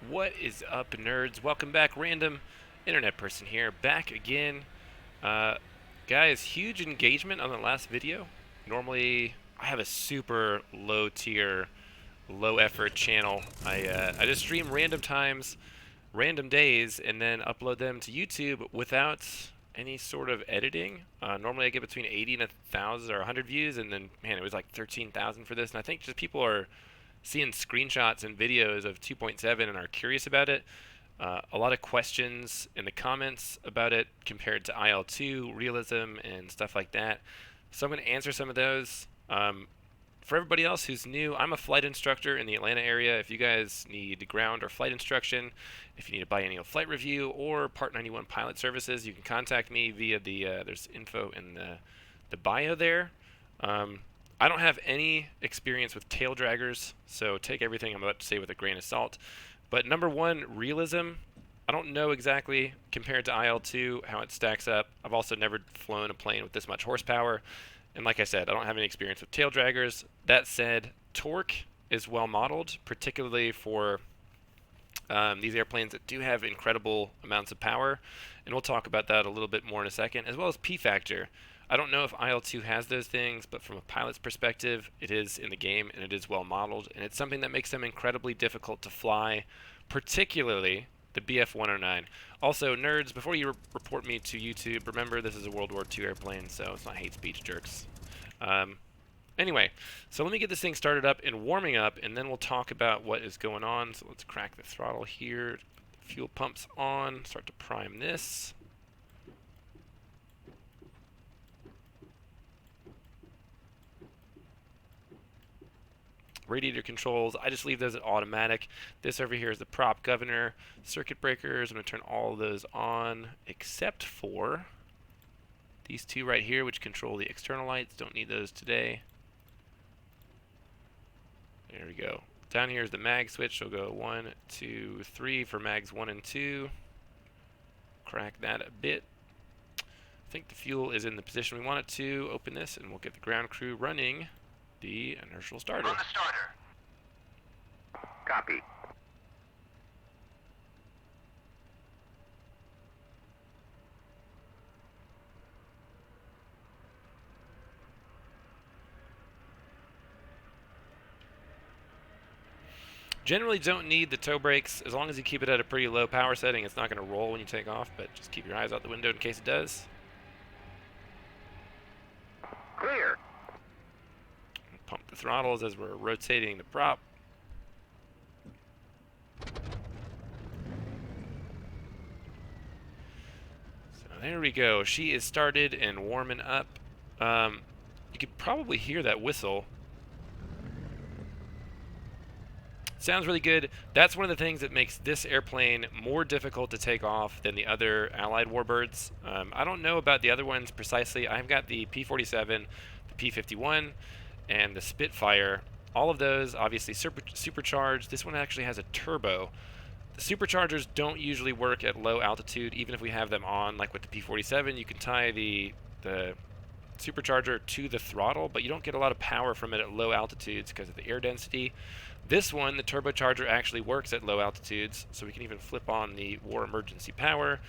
What is up, nerds? Welcome back, random internet person here, back again. Uh, Guys, huge engagement on the last video. Normally, I have a super low tier, low effort channel. I just stream random times, random days, and then upload them to YouTube without any sort of editing. Normally, I get between 80 and 1,000 or 100 views, and then man, it was like 13,000 for this. And I think just people are seeing screenshots and videos of 2.7 and are curious about it. A lot of questions in the comments about it compared to IL-2, realism, and stuff like that. So I'm going to answer some of those. For everybody else who's new, I'm a flight instructor in the Atlanta area. If you guys need ground or flight instruction, if you need a biennial flight review or Part 91 pilot services, you can contact me via there's info in the bio there. I don't have any experience with tail draggers, so take everything I'm about to say with a grain of salt. But number one, realism. I don't know exactly, compared to IL-2, how it stacks up. I've also never flown a plane with this much horsepower. And like I said, I don't have any experience with tail draggers. That said, torque is well modeled, particularly for these airplanes that do have incredible amounts of power. And we'll talk about that a little bit more in a second, as well as P factor. I don't know if IL-2 has those things, but from a pilot's perspective, it is in the game and it is well modeled, and it's something that makes them incredibly difficult to fly, particularly the Bf-109. Also, nerds, before you report me to YouTube, remember this is a World War II airplane, so it's not hate speech, jerks. Anyway, so let me get this thing started up and warming up, and then we'll talk about what is going on. So let's crack the throttle here. Fuel pumps on. Start to prime this. Radiator controls, I just leave those at automatic. This over here is the prop governor. Circuit breakers, I'm going to turn all of those on except for these two right here, which control the external lights. Don't need those today. There we go. Down here is the mag switch. So go 1, 2, 3 for mags 1 and 2. Crack that a bit. I think the fuel is in the position we want it to. Open this and we'll get the ground crew running the inertial starter. On the starter. Copy. Generally don't need the toe brakes. As long as you keep it at a pretty low power setting, it's not going to roll when you take off, but just keep your eyes out the window in case it does. Clear. Pump the throttles as we're rotating the prop. So there we go. She is started and warming up. You could probably hear that whistle. Sounds really good. That's one of the things that makes this airplane more difficult to take off than the other Allied warbirds. I don't know about the other ones precisely. I've got the P-47, the P-51, and the Spitfire. All of those obviously supercharged. This one actually has a turbo. The superchargers don't usually work at low altitude, even if we have them on. Like with the P-47, you can tie the supercharger to the throttle, but you don't get a lot of power from it at low altitudes because of the air density. This one, the turbocharger actually works at low altitudes, so we can even flip on the war emergency power.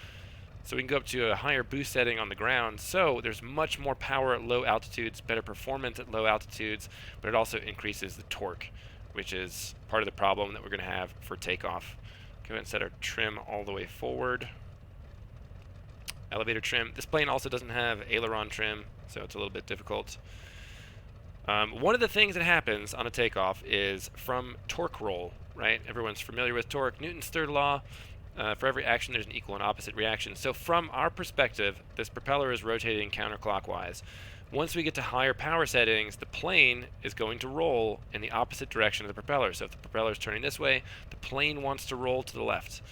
So we can go up to a higher boost setting on the ground. So there's much more power at low altitudes, better performance at low altitudes, but it also increases the torque, which is part of the problem that we're going to have for takeoff. Go ahead and set our trim all the way forward. Elevator trim. This plane also doesn't have aileron trim, so it's a little bit difficult. One of the things that happens on a takeoff is from torque roll, right? Everyone's familiar with torque. Newton's third law. For every action, there's an equal and opposite reaction. So from our perspective, this propeller is rotating counterclockwise. Once we get to higher power settings, the plane is going to roll in the opposite direction of the propeller. So if the propeller is turning this way, the plane wants to roll to the left.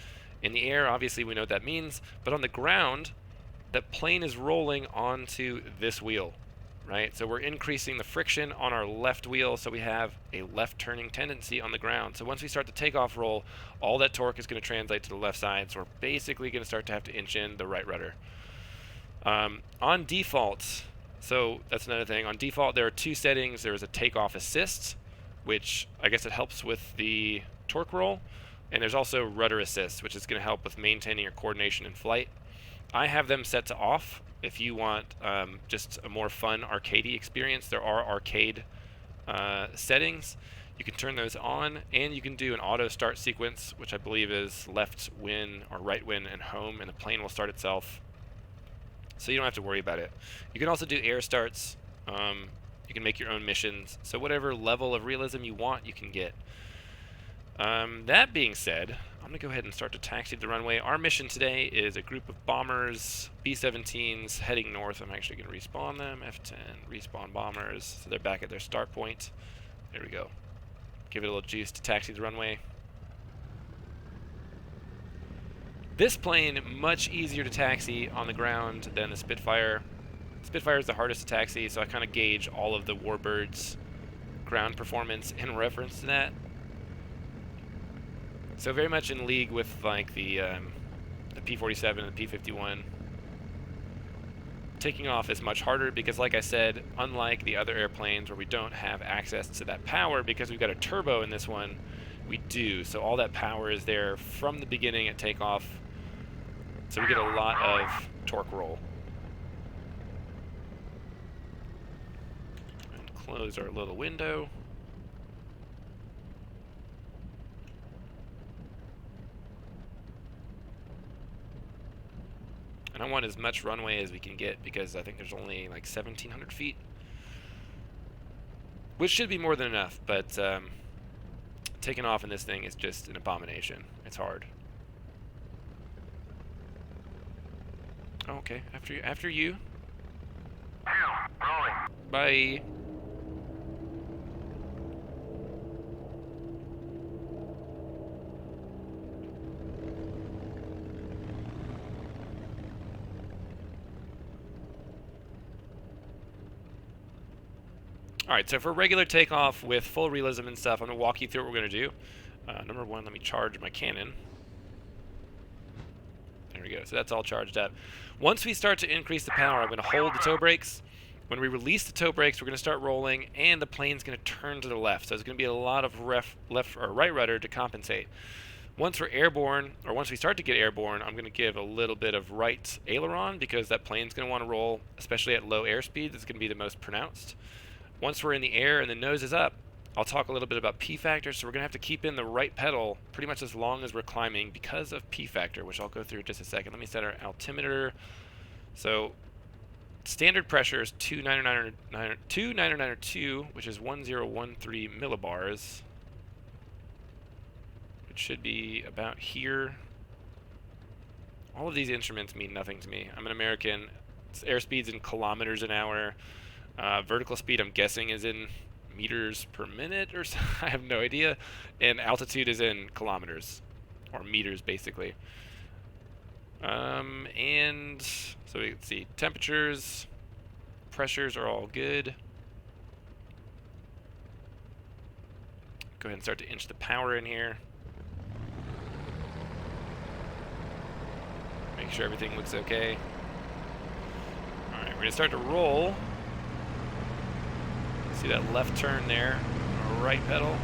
In the air, obviously, we know what that means. But on the ground, the plane is rolling onto this wheel, right? So we're increasing the friction on our left wheel, so we have a left turning tendency on the ground. So once we start the takeoff roll, all that torque is going to translate to the left side, so we're basically going to start to have to inch in the right rudder. On default, so that's another thing. On default, there are two settings. There is a takeoff assist, which I guess it helps with the torque roll. And there's also rudder assist, which is going to help with maintaining your coordination in flight. I have them set to off. If you want just a more fun arcadey experience, there are arcade settings. You can turn those on, and you can do an auto start sequence, which I believe is left wing or right wing and home, and the plane will start itself. So you don't have to worry about it. You can also do air starts. You can make your own missions. So whatever level of realism you want, you can get. That being said, I'm going to go ahead and start to taxi the runway. Our mission today is a group of bombers, B-17s, heading north. I'm actually going to respawn them. F10, respawn bombers. So they're back at their start point. There we go. Give it a little juice to taxi the runway. This plane, much easier to taxi on the ground than the Spitfire. Spitfire is the hardest to taxi, so I kind of gauge all of the Warbirds' ground performance in reference to that. So very much in league with like the P-47 and the P-51. Taking off is much harder because, like I said, unlike the other airplanes where we don't have access to that power because we've got a turbo in this one, we do. So all that power is there from the beginning at takeoff. So we get a lot of torque roll. And close our little window. And I want as much runway as we can get because I think there's only like 1,700 feet. Which should be more than enough, but taking off in this thing is just an abomination. It's hard. Oh, okay, after you. Bye. Alright, so for regular takeoff with full realism and stuff, I'm going to walk you through what we're going to do. Number one, let me charge my cannon. There we go. So that's all charged up. Once we start to increase the power, I'm going to hold the toe brakes. When we release the toe brakes, we're going to start rolling, and the plane's going to turn to the left. So there's going to be a lot of left or right rudder to compensate. Once we're airborne, or once we start to get airborne, I'm going to give a little bit of right aileron because that plane's going to want to roll, especially at low airspeed. It's going to be the most pronounced. Once we're in the air and the nose is up, I'll talk a little bit about P-factor, so we're going to have to keep in the right pedal pretty much as long as we're climbing because of P-factor, which I'll go through in just a second. Let me set our altimeter. So standard pressure is 29902, which is 1013 millibars, which should be about here. All of these instruments mean nothing to me. I'm an American. Airspeed's in kilometers an hour. Vertical speed, I'm guessing, is in meters per minute or so. I have no idea. And altitude is in kilometers, or meters, basically. And so we can see temperatures, pressures are all good. Go ahead and start to inch the power in here. Make sure everything looks okay. Alright, we're going to start to roll. See that left turn there, right pedal.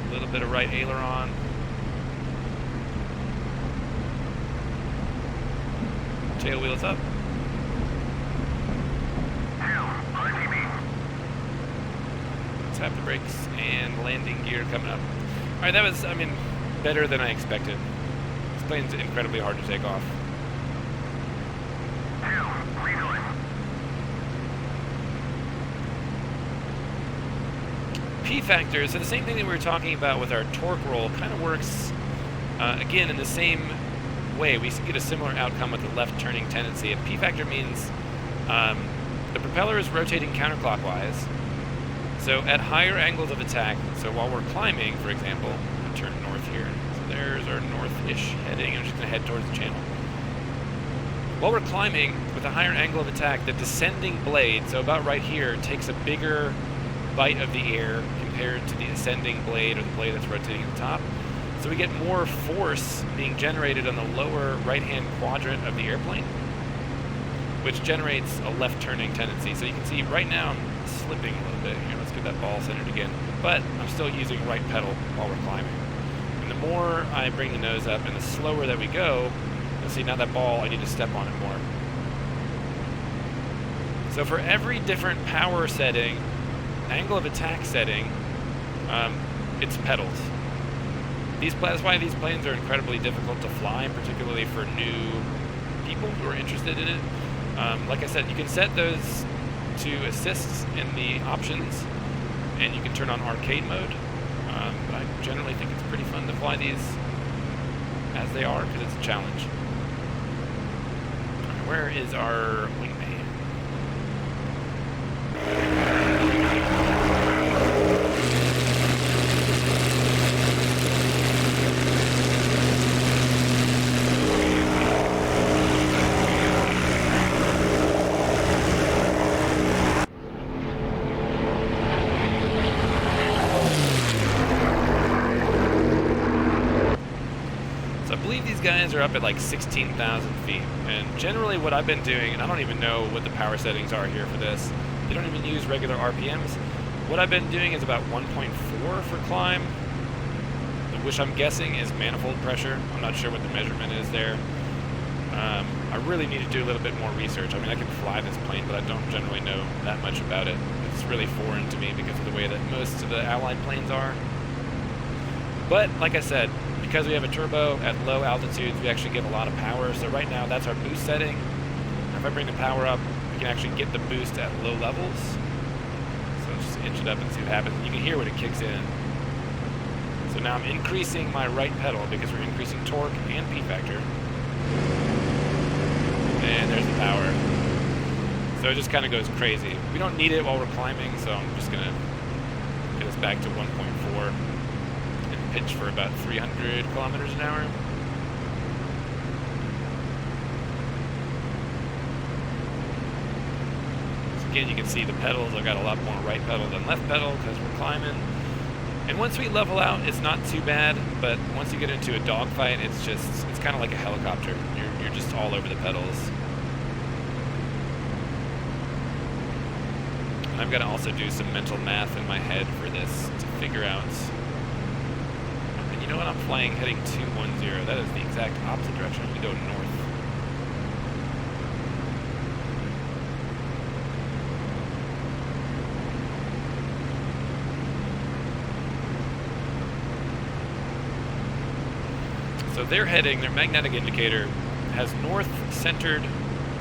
A little bit of right aileron. Tail wheels up. Tap the brakes and landing gear coming up. Alright, that was, I mean, better than I expected. This plane's incredibly hard to take off. P-factor, so the same thing that we were talking about with our torque roll kind of works, again, in the same way. We get a similar outcome with the left turning tendency. And P-factor means the propeller is rotating counterclockwise. So at higher angles of attack, so while we're climbing, for example, I'm going to turn north here. So there's our north-ish heading. I'm just going to head towards the channel. While we're climbing with a higher angle of attack, the descending blade, so about right here, takes a bigger bite of the air compared to the ascending blade or the blade that's rotating at the top. So we get more force being generated on the lower right-hand quadrant of the airplane. which generates a left turning tendency. So you can see right now I'm slipping a little bit. Here, let's get that ball centered again. But I'm still using right pedal while we're climbing. And the more I bring the nose up and the slower that we go, you'll see now that ball, I need to step on it more. So for every different power setting, angle of attack setting, it's pedals. That's why these planes are incredibly difficult to fly, particularly for new people who are interested in it. Like I said, you can set those to assists in the options, and you can turn on arcade mode. But I generally think it's pretty fun to fly these as they are, because it's a challenge. Right, where is our Wingman? Guys are up at like 16,000 feet, and generally what I've been doing, and I don't even know what the power settings are here for this, they don't even use regular RPMs. What I've been doing is about 1.4 for climb, which I'm guessing is manifold pressure. I'm not sure what the measurement is there. I really need to do a little bit more research. I mean, I can fly this plane, but I don't generally know that much about it. It's really foreign to me because of the way that most of the Allied planes are. But like I said, because we have a turbo at low altitudes, we actually get a lot of power. So right now, that's our boost setting. If I bring the power up, we can actually get the boost at low levels. So let's just inch it up and see what happens. You can hear when it kicks in. So now I'm increasing my right pedal because we're increasing torque and P factor. And there's the power. So it just kind of goes crazy. We don't need it while we're climbing, so I'm just gonna get us back to 1.4. Pitch for about 300 kilometers an hour. So again, you can see the pedals. I've got a lot more right pedal than left pedal because we're climbing. And once we level out, it's not too bad. But once you get into a dogfight, it's kind of like a helicopter. You're just all over the pedals. And I've got to also do some mental math in my head for this to figure out. You know what? I'm flying heading 210. That is the exact opposite direction. I'm going to go north. So they're heading, their magnetic indicator has north centered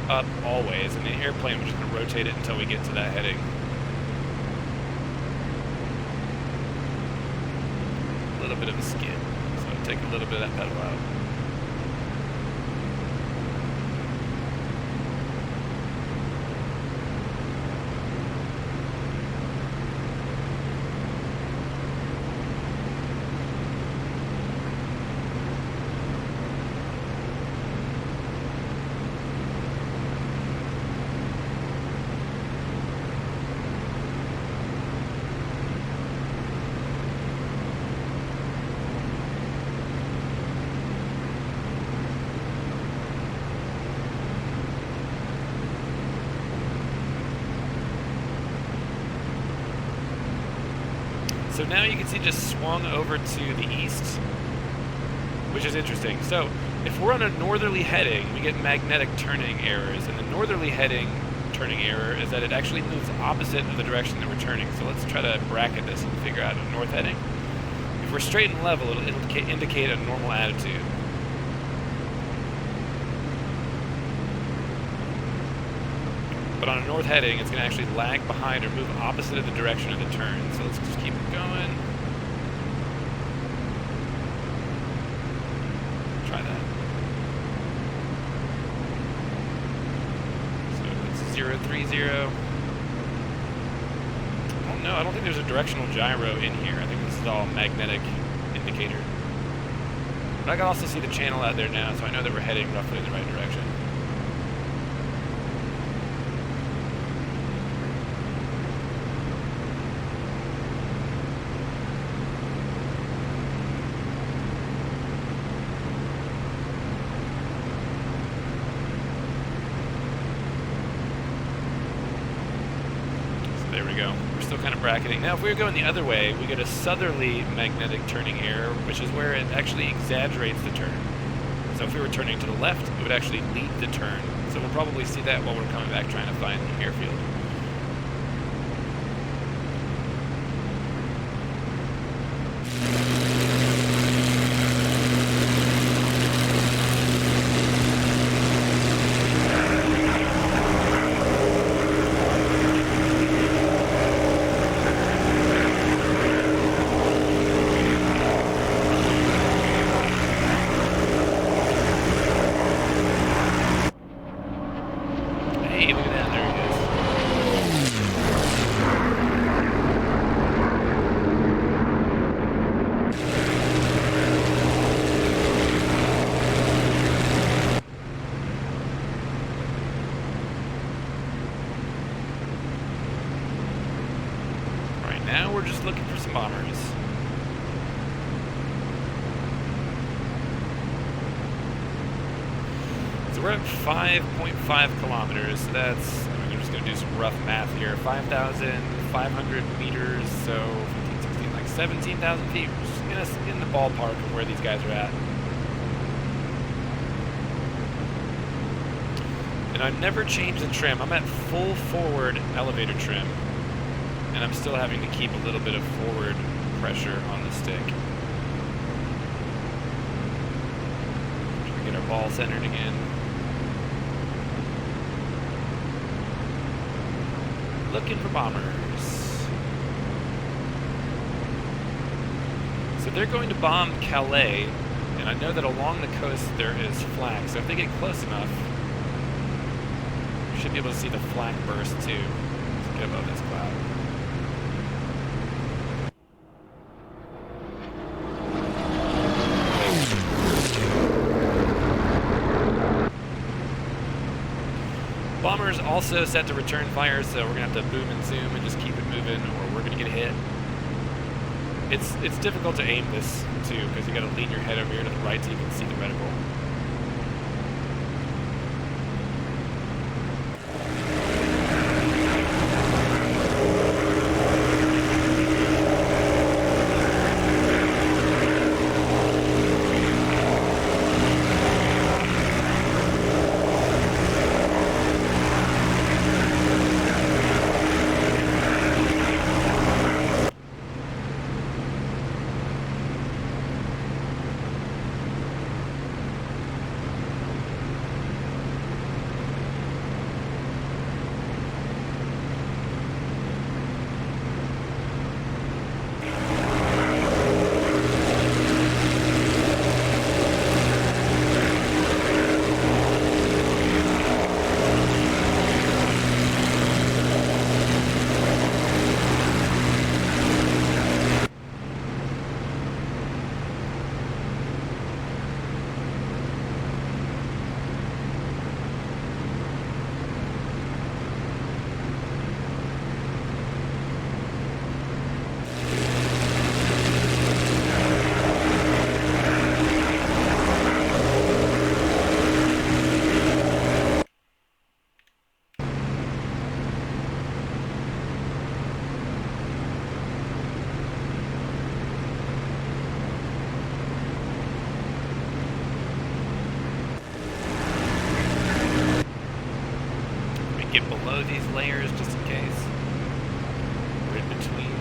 up always, and the airplane, we're just going to rotate it until we get to that heading. A little bit of a skid, so take a little bit of that pedal out. So now you can see just swung over to the east, which is interesting. So if we're on a northerly heading, we get magnetic turning errors, and the northerly heading turning error is that it actually moves opposite of the direction that we're turning. So let's try to bracket this and figure out a north heading. If we're straight and level, it'll indicate a normal attitude. But on a north heading, it's going to actually lag behind or move opposite of the direction of the turn. So let's just keep it going. Try that. So it's 030. Oh no, I don't think there's a directional gyro in here. I think this is all magnetic indicator. But I can also see the channel out there now, so I know that we're heading roughly in the right direction. There we go. We're still kind of bracketing. Now, if we were going the other way, we get a southerly magnetic turning error, which is where it actually exaggerates the turn. So if we were turning to the left, it would actually lead the turn. So we'll probably see that while we're coming back trying to find the airfield. Now we're just looking for some bombers. So we're at 5.5 kilometers. So that's, I'm just going to do some rough math here. 5,500 meters, so 15, 16, like 17,000 feet. We're just in the ballpark of where these guys are at. And I've never changed the trim. I'm at full forward elevator trim. And I'm still having to keep a little bit of forward pressure on the stick. Try to get our ball centered again. Looking for bombers. So they're going to bomb Calais, and I know that along the coast there is flak, so if they get close enough, we should be able to see the flak burst too. Let's get above this cloud. Bomber's also set to return fire, so we're going to have to boom and zoom and just keep it moving, or we're going to get hit. It's difficult to aim this, too, because you got to lean your head over here to the right so you can see the reticle. Get below these layers just in case. We're in between.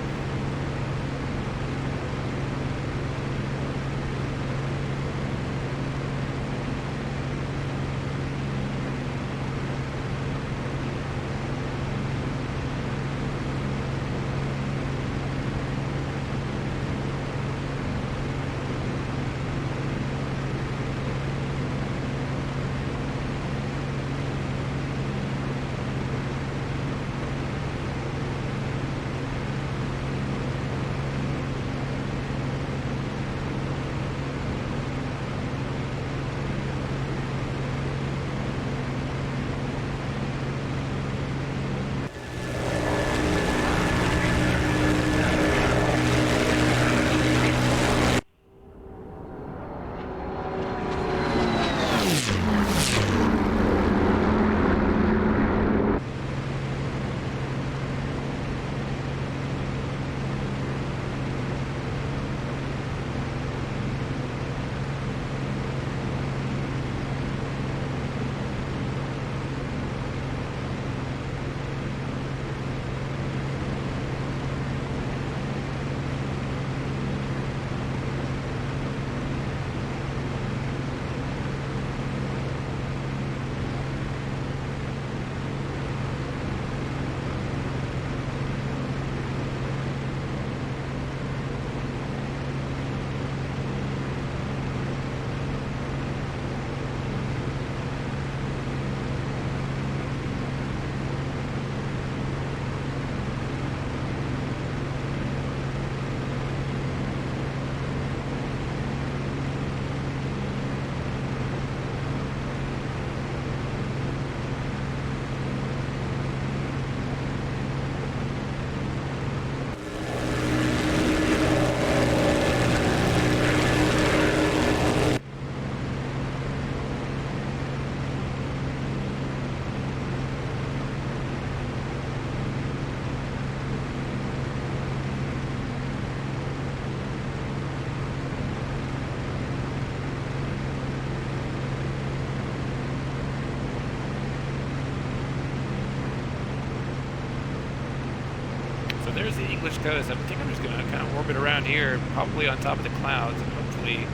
there's the English coast. I think I'm just going to kind of orbit around here, probably on top of the clouds, and hopefully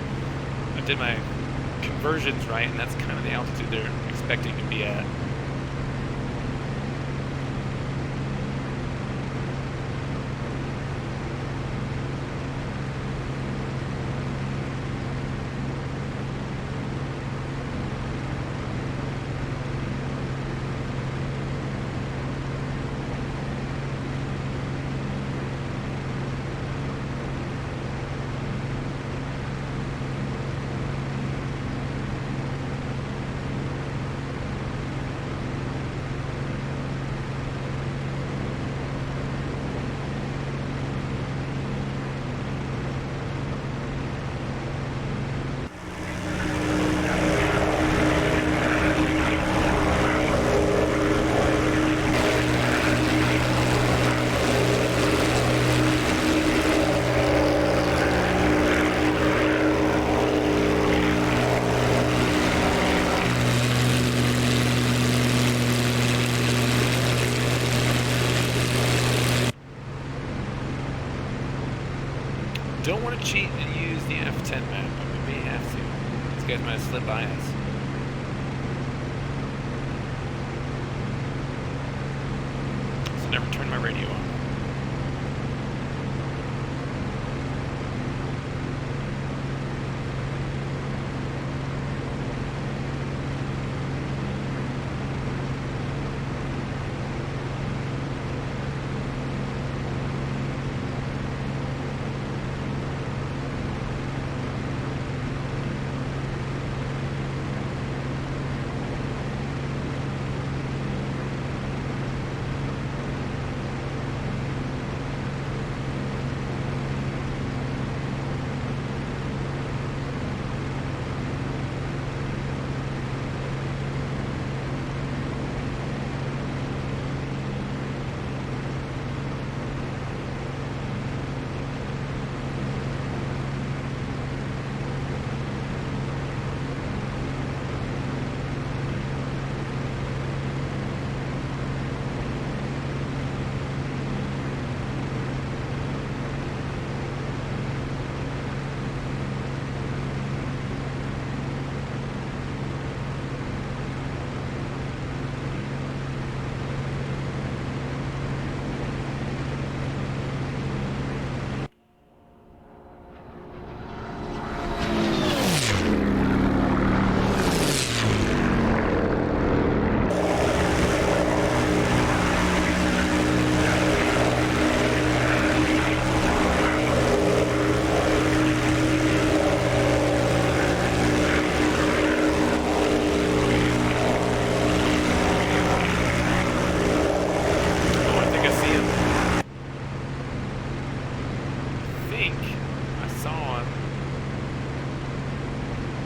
I did my conversions right, and that's kind of the altitude they're expecting to be at. Don't want to cheat and use the F10 map, but we may have to. These guys might have slipped by us. So never turn my radio on.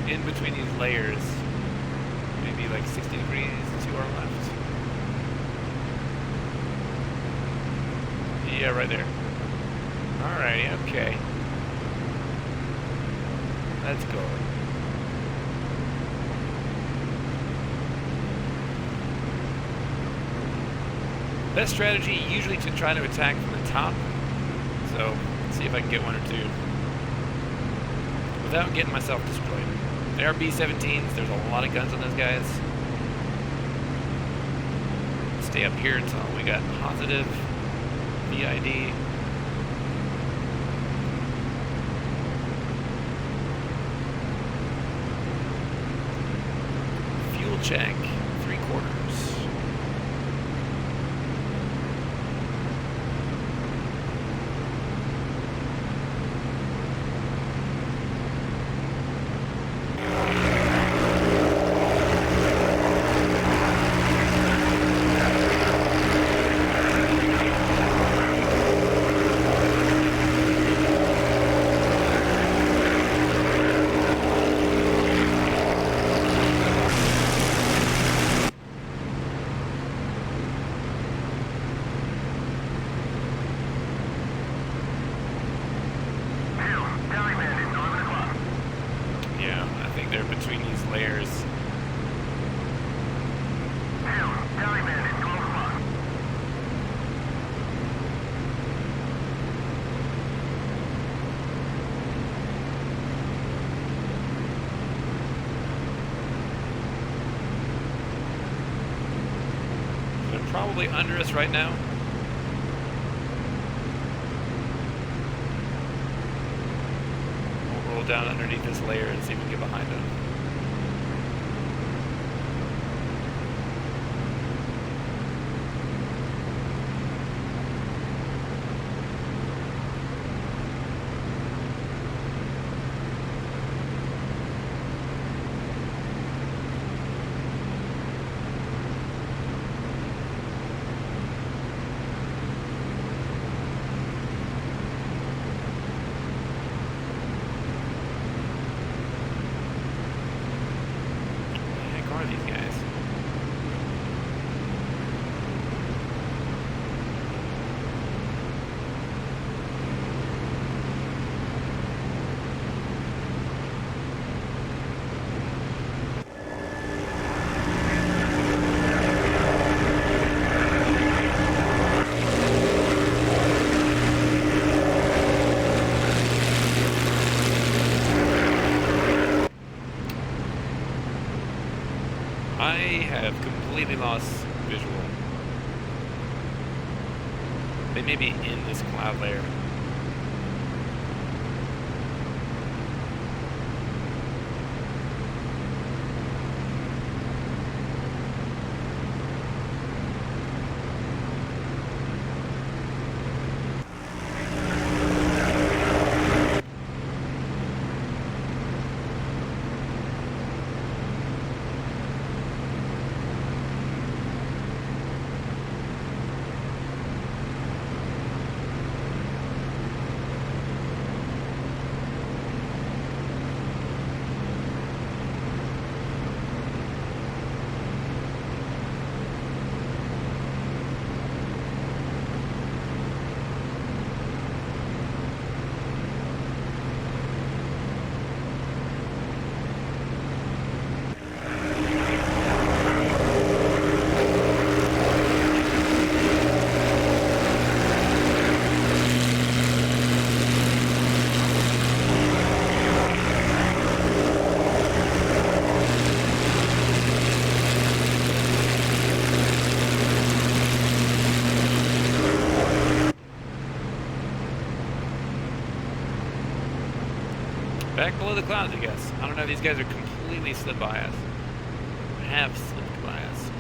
In between these layers, maybe like 60 degrees to our left. Yeah, right there. Alrighty, okay. Let's go. Best strategy usually to try to attack from the top. So, let's see if I can get one or two without getting myself destroyed. They are B-17s, there's a lot of guns on those guys. Stay up here until we got positive VID. Fuel check, 3/4. probably under us right now. We'll roll down underneath this layer and see if we can get behind them. I have completely lost visual. They may be in this cloud layer. Back below the clouds, I guess. I don't know if these guys are completely slipped by us. Have slipped by us.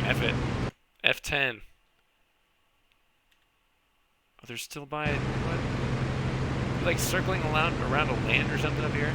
F it. F10. Oh, they're still by what? Like circling around a land or something up here?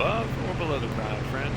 above or below the cloud, friend?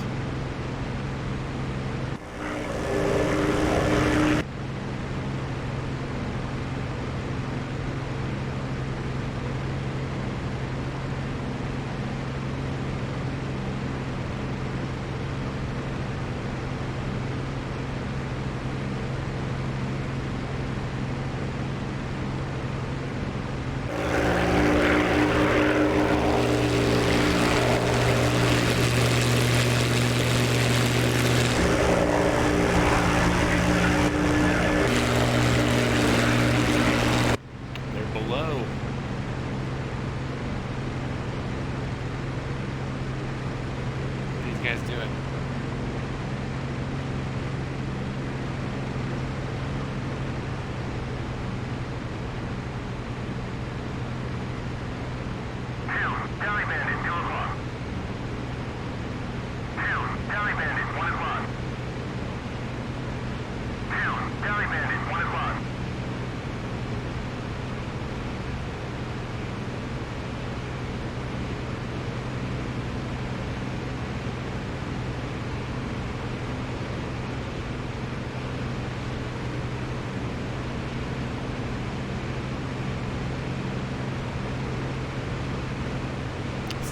Guys doing?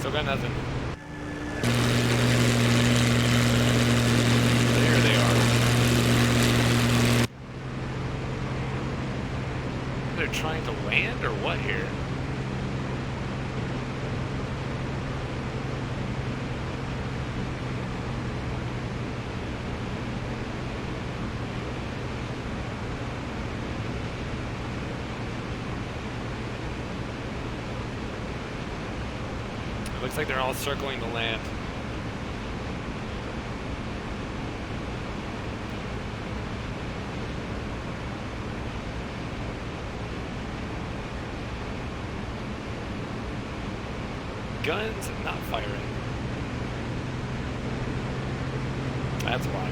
Still got nothing. There they are. They're trying to land or what here? Looks like they're all circling the land. Guns not firing. That's why.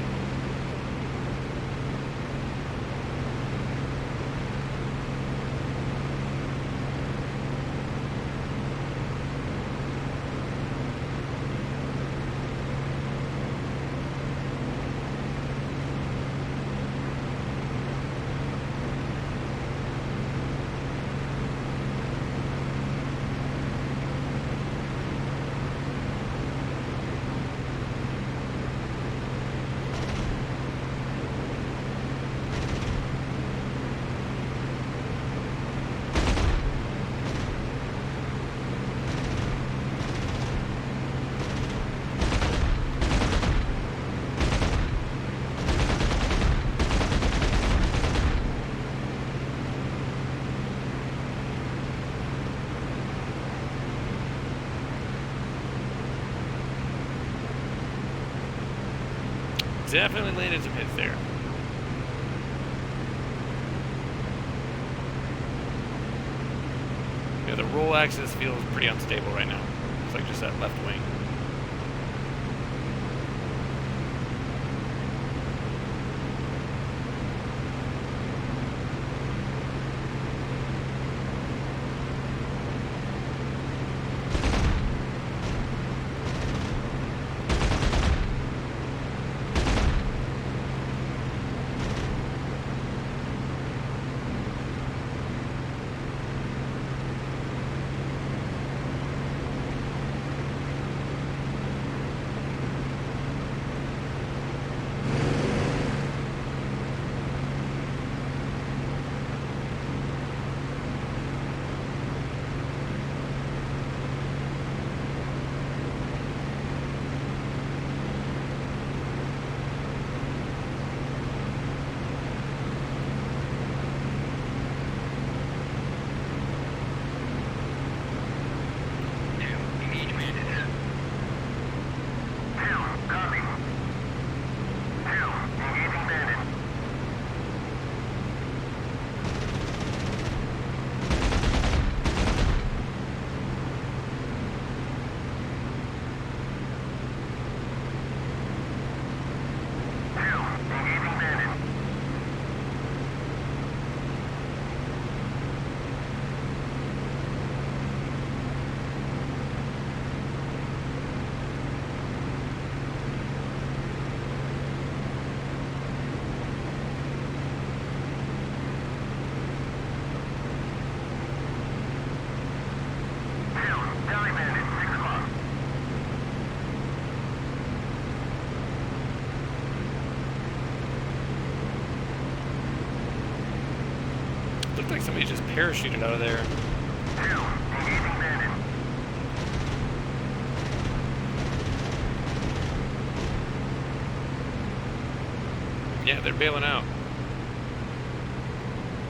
Definitely landed some hits there. Yeah, the roll axis feels pretty unstable right now. It's like just that left wing. parachuted out of there. Yeah, they're bailing out.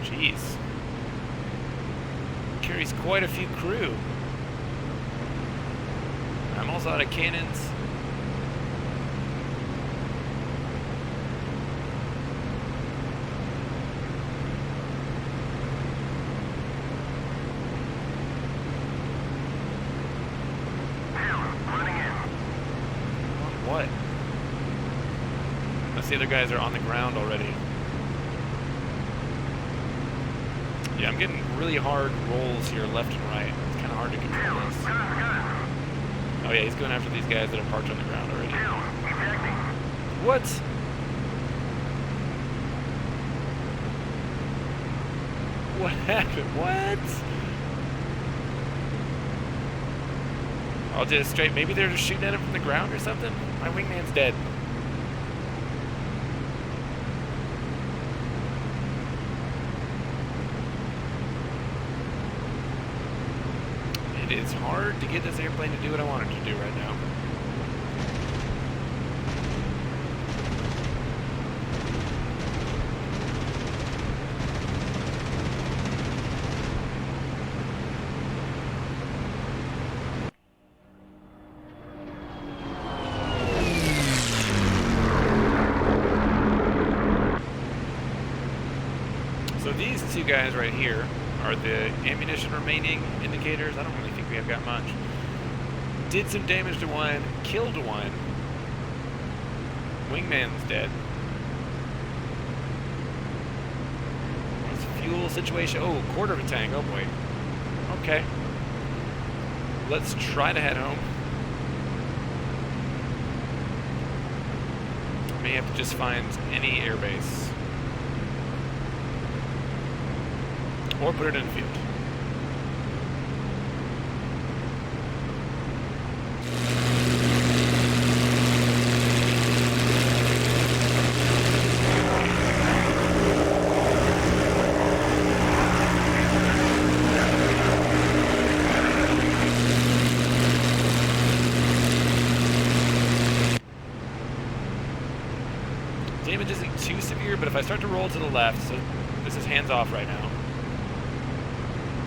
Jeez. Carries quite a few crew. I'm also out of cannons. What? Unless the other guys are on the ground already. Yeah, I'm getting really hard rolls here left and right. It's kind of hard to control this. Oh yeah, he's going after these guys that are parked on the ground already. What? What happened? What? I'll just straight, maybe they're just shooting at him from the ground or something? My wingman's dead. It is hard to get this airplane to do what I want it to do right now. So these two guys right here are the ammunition remaining indicators. I don't really think we have got much. Did some damage to one, killed one. Wingman's dead. What's the fuel situation? Oh, quarter of a tank. Oh boy. Okay. Let's try to head home. May have to just find any airbase. Or put it in the field. Damage isn't too severe, but if I start to roll to the left, so this is hands off right now.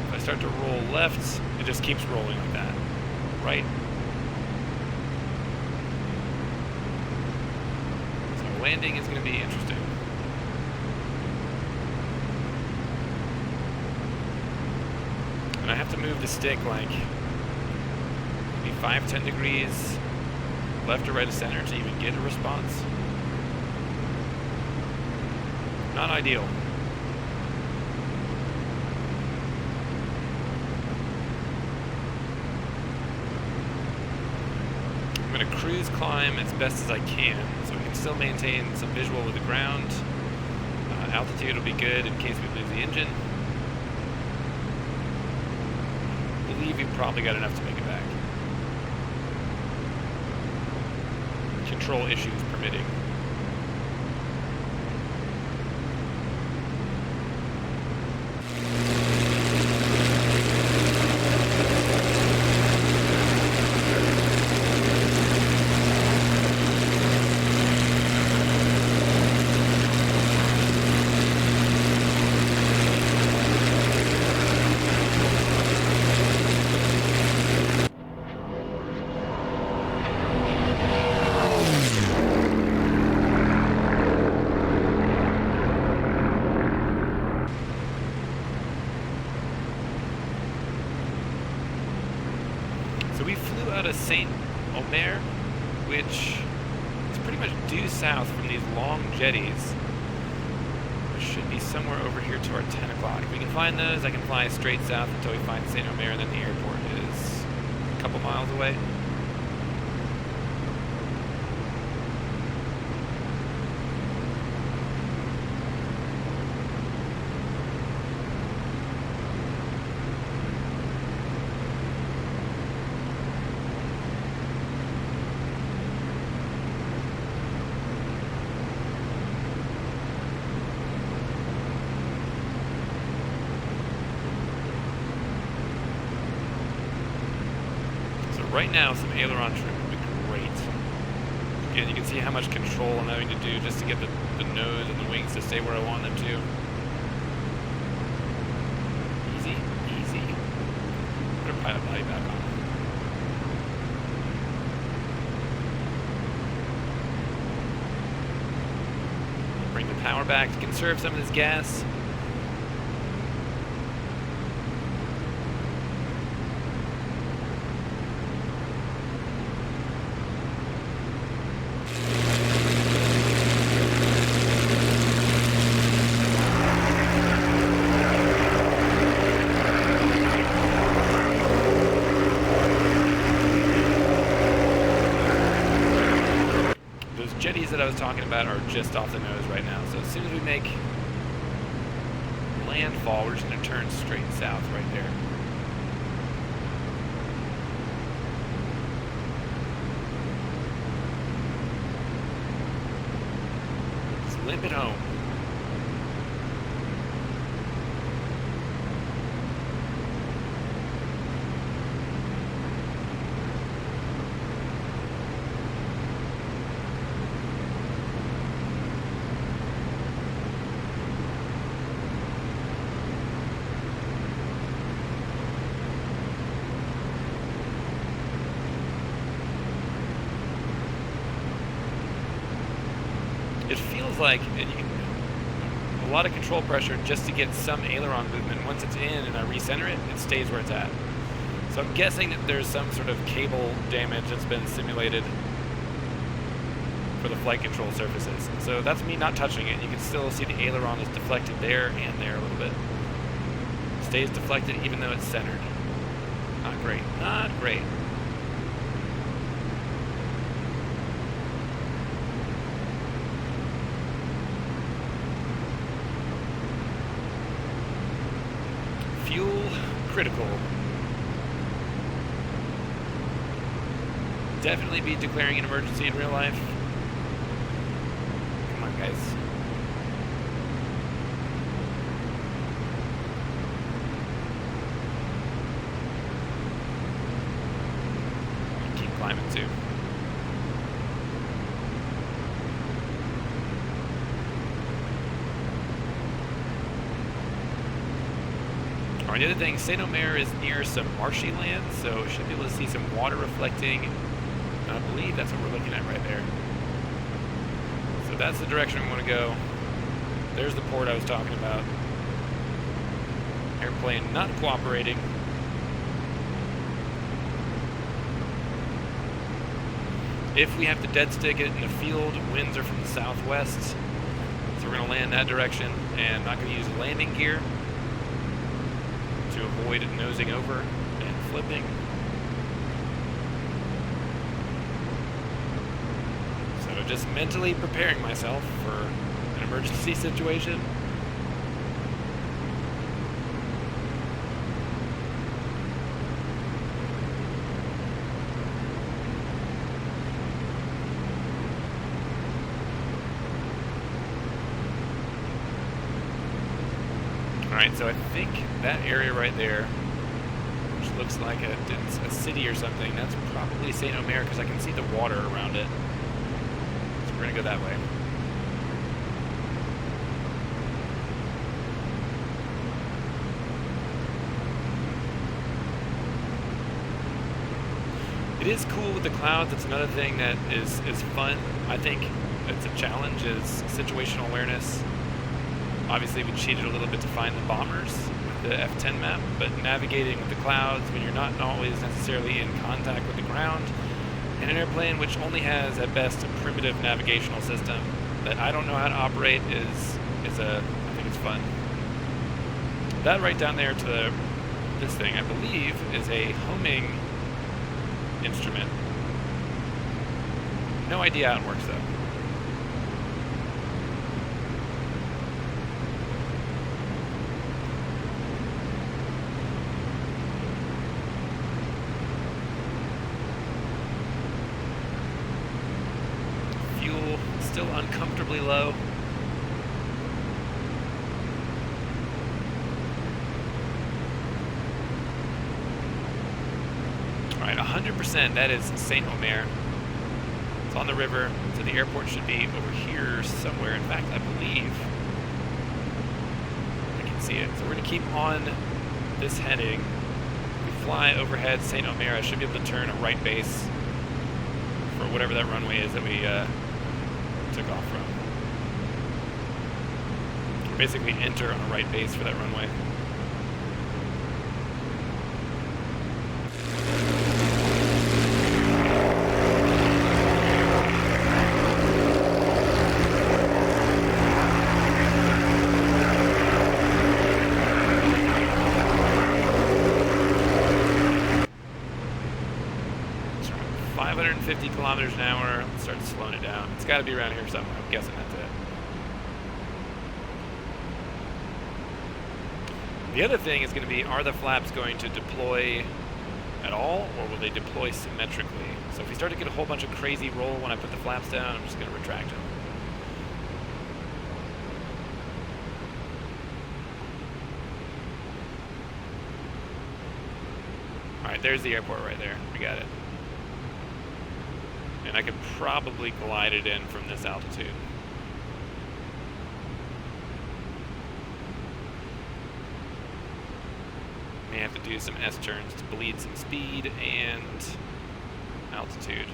If I start to roll left, it just keeps rolling like that. Right. So landing is going to be interesting. And I have to move the stick like maybe 5-10 degrees left or right of center to even get a response. Not ideal. I'm going to cruise climb as best as I can so we can still maintain some visual with the ground. Altitude will be good in case we lose the engine. I believe we've probably got enough to make it back. Control issues permitting. So we flew out of St. Omer, which is pretty much due south from these long jetties. There should be somewhere over here to our 10 o'clock. If we can find those, I can fly straight south until we find St. Omer, and then the airport is a couple miles away. Right now, some aileron trim would be great. Again, you can see how much control I'm having to do just to get the nose and the wings to stay where I want them to. Easy, easy. Put our pilot body back on. Bring the power back to conserve some of this gas. Jetties that I was talking about are just off the nose right now, so as soon as we make landfall, we're just going to turn straight south right there. Just limp it home. It feels like a lot of control pressure just to get some aileron movement. Once it's in and I recenter it, it stays where it's at. So I'm guessing that there's some sort of cable damage that's been simulated for the flight control surfaces. So that's me not touching it. You can still see the aileron is deflected there and there a little bit. Stays deflected even though it's centered. Not great. Not great. Fuel critical. Definitely be declaring an emergency in real life. Come on, guys. Keep climbing too. Alright, the other thing, Saint Omer is near some marshy land, so we should be able to see some water reflecting. I believe that's what we're looking at right there. So that's the direction we want to go. There's the port I was talking about. Airplane not cooperating. If we have to dead stick it in the field, winds are from the southwest. So we're going to land that direction and not going to use landing gear to avoid nosing over and flipping. So just mentally preparing myself for an emergency situation. Alright, so I think that area right there, which looks like a city or something, that's probably Saint Omer because I can see the water around it. So we're going to go that way. It is cool with the clouds. It's another thing that is fun. I think it's a challenge, is situational awareness. Obviously, we cheated a little bit to find the bombers with the F10 map, but navigating with the clouds when you're not always necessarily in contact with the ground, and an airplane which only has, at best, a primitive navigational system that I don't know how to operate I think it's fun. That right down there to this thing, I believe, is a homing instrument. No idea how it works, though. Still uncomfortably low. Right, 100%, that is Saint Omer. It's on the river, so the airport should be over here somewhere. In fact, I believe I can see it. So we're going to keep on this heading. We fly overhead Saint Omer. I should be able to turn a right base for whatever that runway is that we took off from. Or basically enter on a right base for that runway. So 550 kilometers an hour. Let's start slowing it down. It's got to be around here somewhere. I'm guessing that's it. The other thing is going to be, are the flaps going to deploy at all, or will they deploy symmetrically? So if we start to get a whole bunch of crazy roll when I put the flaps down, I'm just going to retract them. Alright, there's the airport right there. We got it. And I could probably glide it in from this altitude. May have to do some S-turns to bleed some speed and altitude.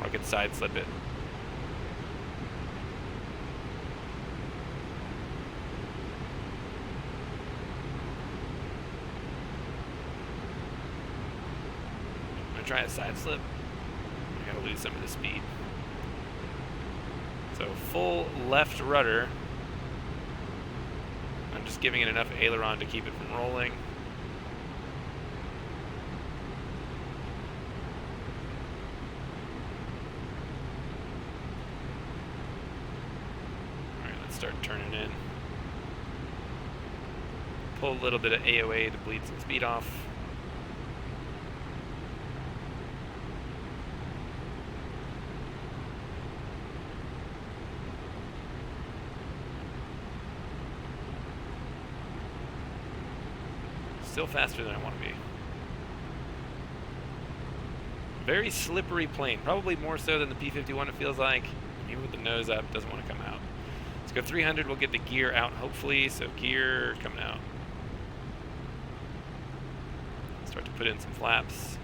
Or I could side slip it. I'm gonna try a side slip. I gotta lose some of the speed. So full left rudder. I'm just giving it enough aileron to keep it from rolling. Alright, let's start turning in. Pull a little bit of AOA to bleed some speed off. Still faster than I want to be. Very slippery plane. Probably more so than the P-51 it feels like. Even with the nose up, doesn't want to come out. Let's go 300. We'll get the gear out hopefully. So gear coming out. Start to put in some flaps.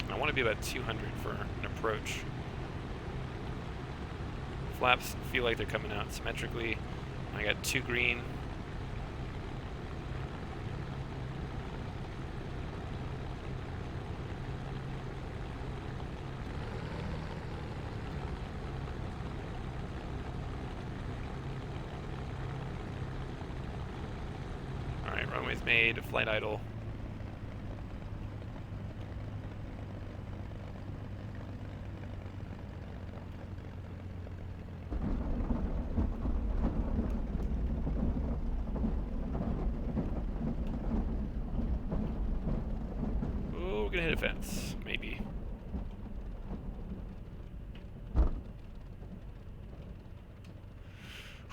I want to be about 200 for an approach. Flaps feel like they're coming out symmetrically. I got 2 green. Alright, runway's made, flight idle. Gonna hit a fence, maybe.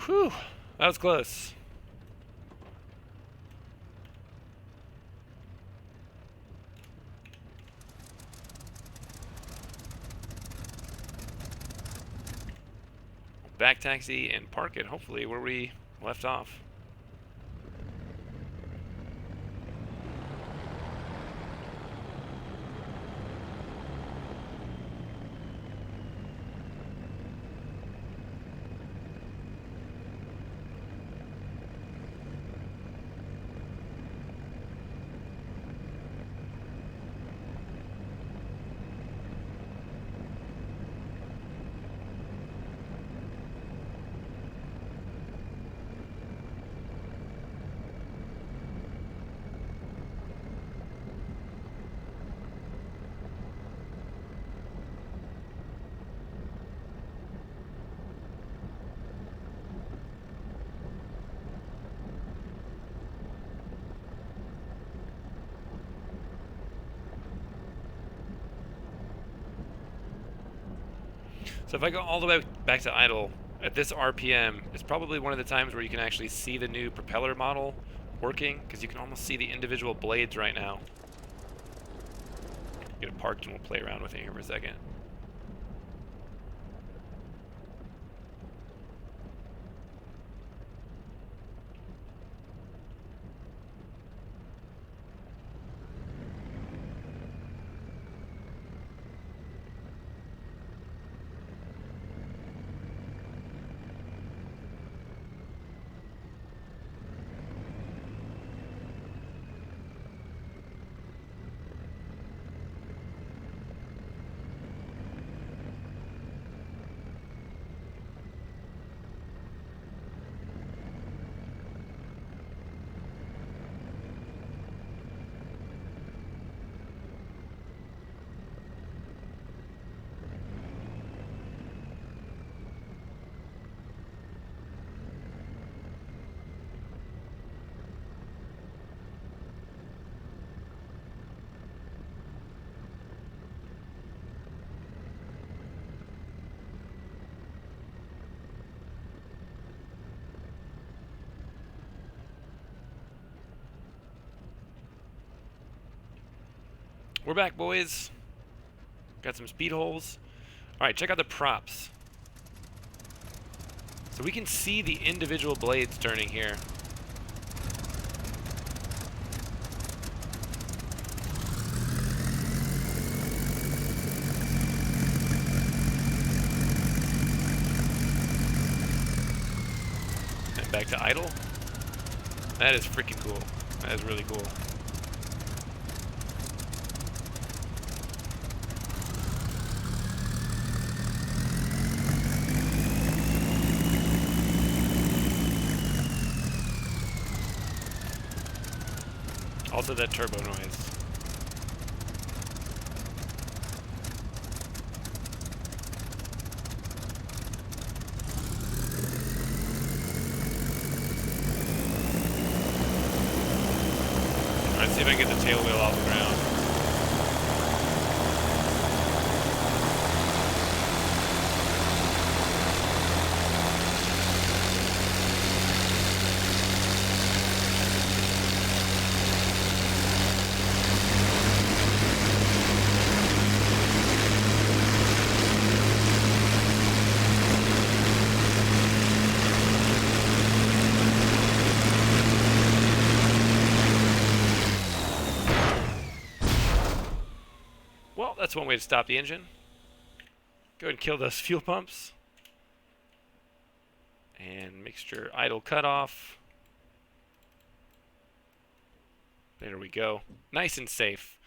Whew, that was close. Back taxi and park it, hopefully, where we left off. So if I go all the way back to idle, at this RPM, it's probably one of the times where you can actually see the new propeller model working, because you can almost see the individual blades right now. Get it parked and we'll play around with it here for a second. We're back, boys. Got some speed holes. Alright, check out the props. So we can see the individual blades turning here. And back to idle. That is freaking cool. That is really cool. Also that turbo noise. Alright, see if I can get the tail wheel off the ground. Well, that's one way to stop the engine. Go ahead and kill those fuel pumps. And mixture idle cutoff. There we go. Nice and safe.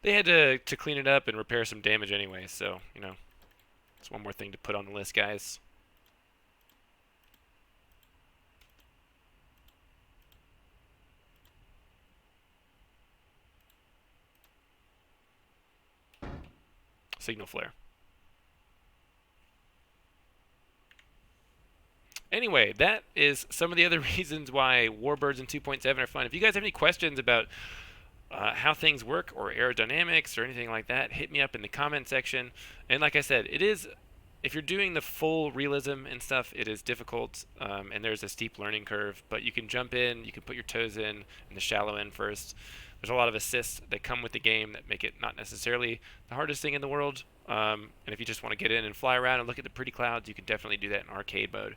They had to clean it up and repair some damage anyway, so, you know, it's one more thing to put on the list, guys. Signal flare. Anyway, that is some of the other reasons why Warbirds in 2.7 are fun. If you guys have any questions about how things work or aerodynamics or anything like that, hit me up in the comment section. And like I said, it is, if you're doing the full realism and stuff, it is difficult, and there's a steep learning curve, but you can jump in, you can put your toes in the shallow end first. There's a lot of assists that come with the game that make it not necessarily the hardest thing in the world. And if you just want to get in and fly around and look at the pretty clouds, you can definitely do that in arcade mode.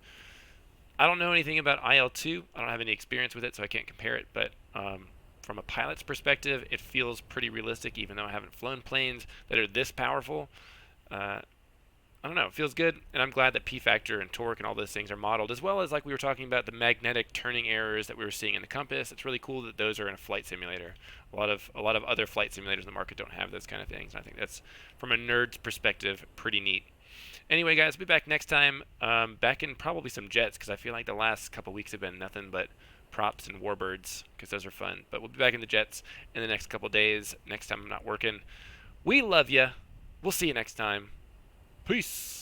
I don't know anything about IL-2. I don't have any experience with it, so I can't compare it. But from a pilot's perspective, it feels pretty realistic, even though I haven't flown planes that are this powerful. I don't know, it feels good, and I'm glad that P-factor and torque and all those things are modeled, as well as, like we were talking about, the magnetic turning errors that we were seeing in the Compass. It's really cool that those are in a flight simulator. A lot of other flight simulators in the market don't have those kind of things, and I think that's, from a nerd's perspective, pretty neat. Anyway, guys, we'll be back next time, back in probably some jets, because I feel like the last couple weeks have been nothing but props and warbirds, because those are fun. But we'll be back in the jets in the next couple days, next time I'm not working. We love ya. We'll see you next time. Peace.